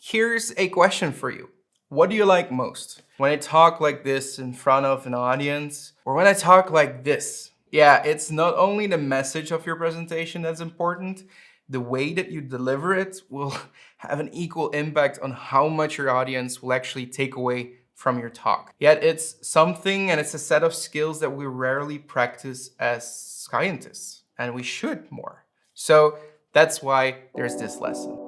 Here's a question for you. What do you like most? When I talk like this in front of an audience, or when I talk like this? Yeah, it's not only the message of your presentation that's important, the way that you deliver it will have an equal impact on how much your audience will actually take away from your talk. Yet it's something and it's a set of skills that we rarely practice as scientists, and we should more. So that's why there's this lesson.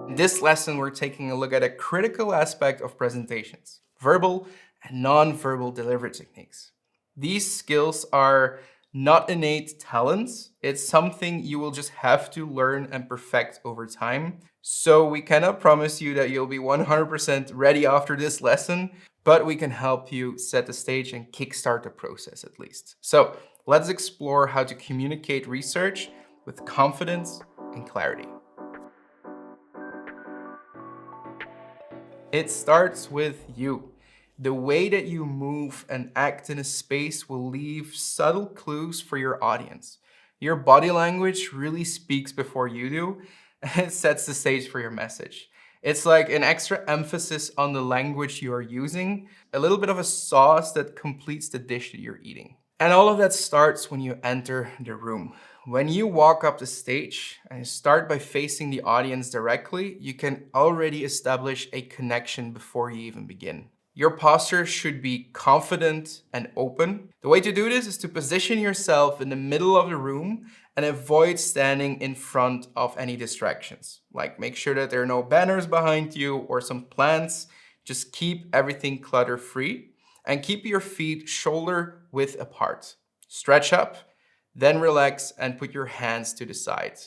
In this lesson, we're taking a look at a critical aspect of presentations: verbal and non-verbal delivery techniques. These skills are not innate talents. It's something you will just have to learn and perfect over time. So we cannot promise you that you'll be 100% ready after this lesson, but we can help you set the stage and kickstart the process at least. So let's explore how to communicate research with confidence and clarity. It starts with you. The way that you move and act in a space will leave subtle clues for your audience. Your body language really speaks before you do, and it sets the stage for your message. It's like an extra emphasis on the language you are using, a little bit of a sauce that completes the dish that you're eating. And all of that starts when you enter the room. When you walk up the stage and start by facing the audience directly, you can already establish a connection before you even begin. Your posture should be confident and open. The way to do this is to position yourself in the middle of the room and avoid standing in front of any distractions. Like, make sure that there are no banners behind you or some plants. Just keep everything clutter-free and keep your feet shoulder width apart. Stretch up, then relax and put your hands to the side.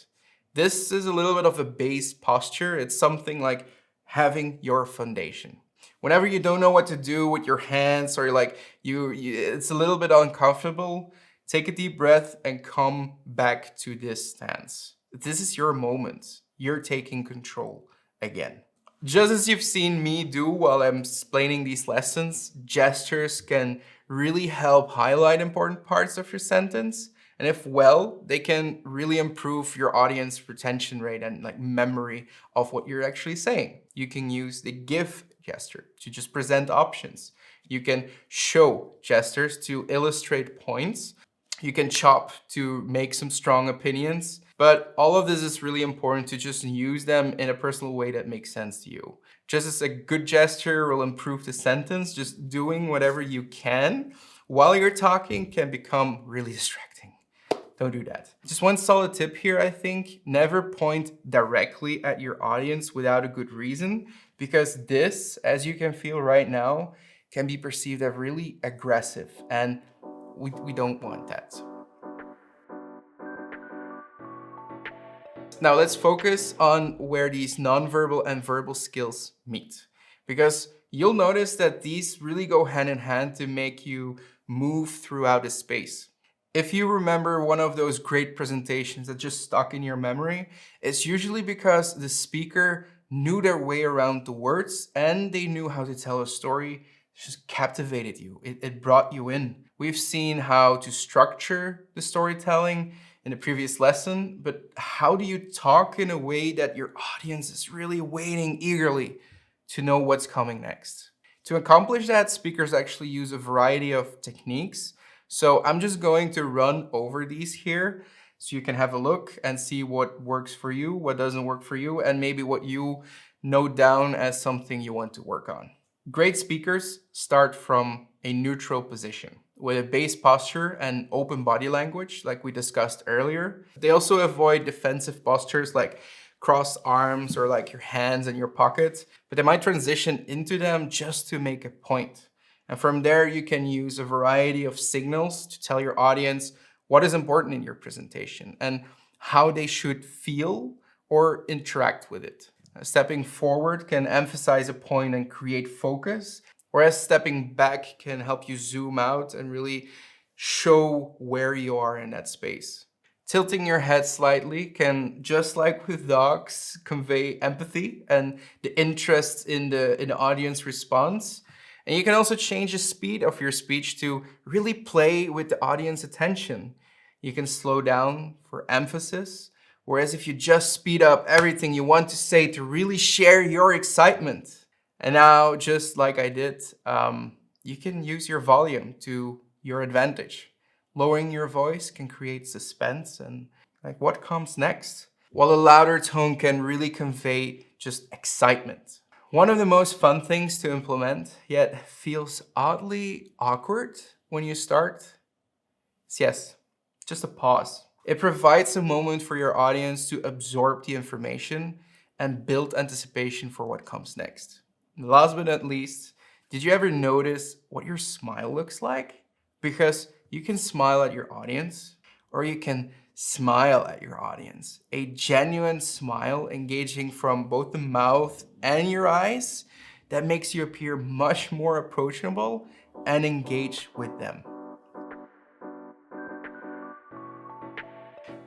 This is a little bit of a base posture. It's something like having your foundation. Whenever you don't know what to do with your hands, or it's a little bit uncomfortable, take a deep breath and come back to this stance. This is your moment. You're taking control again. Just as you've seen me do while I'm explaining these lessons, gestures can really help highlight important parts of your sentence. And if well, they can really improve your audience retention rate and memory of what you're actually saying. You can use the give gesture to just present options. You can show gestures to illustrate points. You can chop to make some strong opinions. But all of this is really important to just use them in a personal way that makes sense to you. Just as a good gesture will improve the sentence, just doing whatever you can while you're talking can become really distracting. Don't do that. Just one solid tip here, I think: never point directly at your audience without a good reason, because this, as you can feel right now, can be perceived as really aggressive, and we don't want that. Now let's focus on where these nonverbal and verbal skills meet, because you'll notice that these really go hand in hand to make you move throughout a space. If you remember one of those great presentations that just stuck in your memory, it's usually because the speaker knew their way around the words and they knew how to tell a story. It just captivated you. It brought you in. We've seen how to structure the storytelling in the previous lesson, but how do you talk in a way that your audience is really waiting eagerly to know what's coming next? To accomplish that, speakers actually use a variety of techniques. So I'm just going to run over these here so you can have a look and see what works for you, what doesn't work for you, and maybe what you note down as something you want to work on. Great speakers start from a neutral position with a base posture and open body language, like we discussed earlier. They also avoid defensive postures like crossed arms or like your hands in your pockets, but they might transition into them just to make a point. And from there, you can use a variety of signals to tell your audience what is important in your presentation and how they should feel or interact with it. Stepping forward can emphasize a point and create focus, whereas stepping back can help you zoom out and really show where you are in that space. Tilting your head slightly can, just like with dogs, convey empathy and the interest in the audience response. And you can also change the speed of your speech to really play with the audience attention. You can slow down for emphasis. Whereas if you just speed up everything you want to say to really share your excitement. And now, just like I did, you can use your volume to your advantage. Lowering your voice can create suspense and like what comes next, while a louder tone can really convey just excitement. One of the most fun things to implement, yet feels oddly awkward when you start, is yes, just a pause. It provides a moment for your audience to absorb the information and build anticipation for what comes next. Last but not least, did you ever notice what your smile looks like? Because you can smile at your audience, or you can smile at your audience. A genuine smile engaging from both the mouth and your eyes that makes you appear much more approachable and engage with them.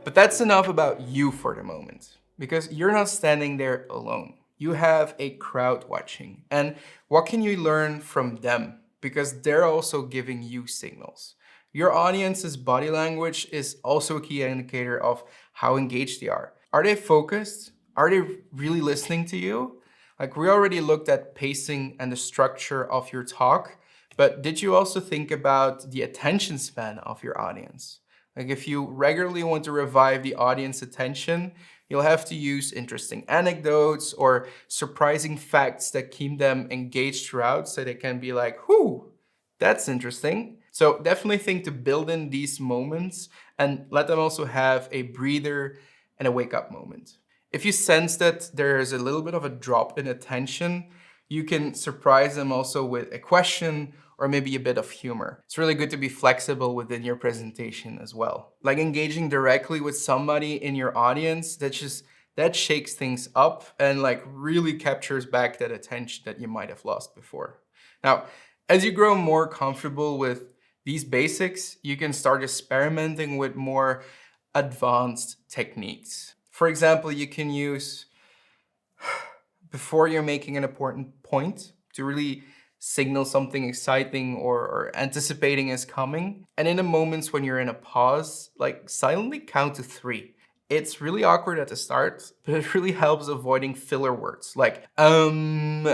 But that's enough about you for the moment, because you're not standing there alone. You have a crowd watching. And what can you learn from them? Because they're also giving you signals. Your audience's body language is also a key indicator of how engaged they are. Are they focused? Are they really listening to you? Like, we already looked at pacing and the structure of your talk, but did you also think about the attention span of your audience? Like, if you regularly want to revive the audience attention, you'll have to use interesting anecdotes or surprising facts that keep them engaged throughout, so they can be like, whoo, that's interesting. So definitely think to build in these moments and let them also have a breather and a wake up moment. If you sense that there's a little bit of a drop in attention, you can surprise them also with a question or maybe a bit of humor. It's really good to be flexible within your presentation as well. Like engaging directly with somebody in your audience, that shakes things up and like really captures back that attention that you might have lost before. Now, as you grow more comfortable with these basics, you can start experimenting with more advanced techniques. For example, you can use, before you're making an important point, to really signal something exciting or anticipating is coming. And in the moments when you're in a pause, like silently count to 3. It's really awkward at the start, but it really helps avoiding filler words like and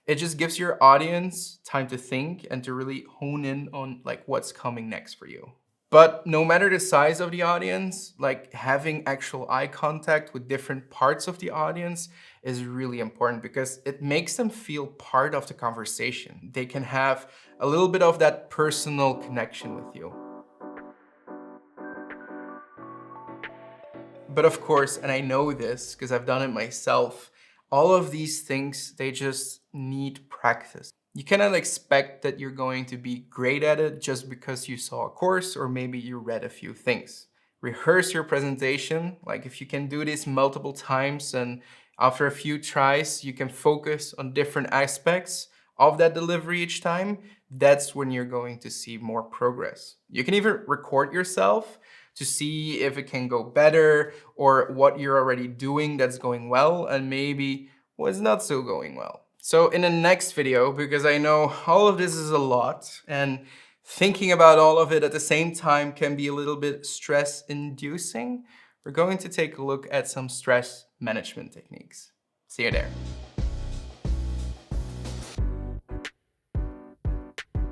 it just gives your audience time to think and to really hone in on like what's coming next for you. But no matter the size of the audience, like having actual eye contact with different parts of the audience is really important because it makes them feel part of the conversation. They can have a little bit of that personal connection with you. But of course, and I know this because I've done it myself, all of these things, they just need practice. You cannot expect that you're going to be great at it just because you saw a course or maybe you read a few things. Rehearse your presentation. Like if you can do this multiple times and after a few tries, you can focus on different aspects of that delivery each time, that's when you're going to see more progress. You can even record yourself to see if it can go better or what you're already doing that's going well and maybe what's not so going well. So in the next video, because I know all of this is a lot and thinking about all of it at the same time can be a little bit stress inducing, we're going to take a look at some stress management techniques. See you there.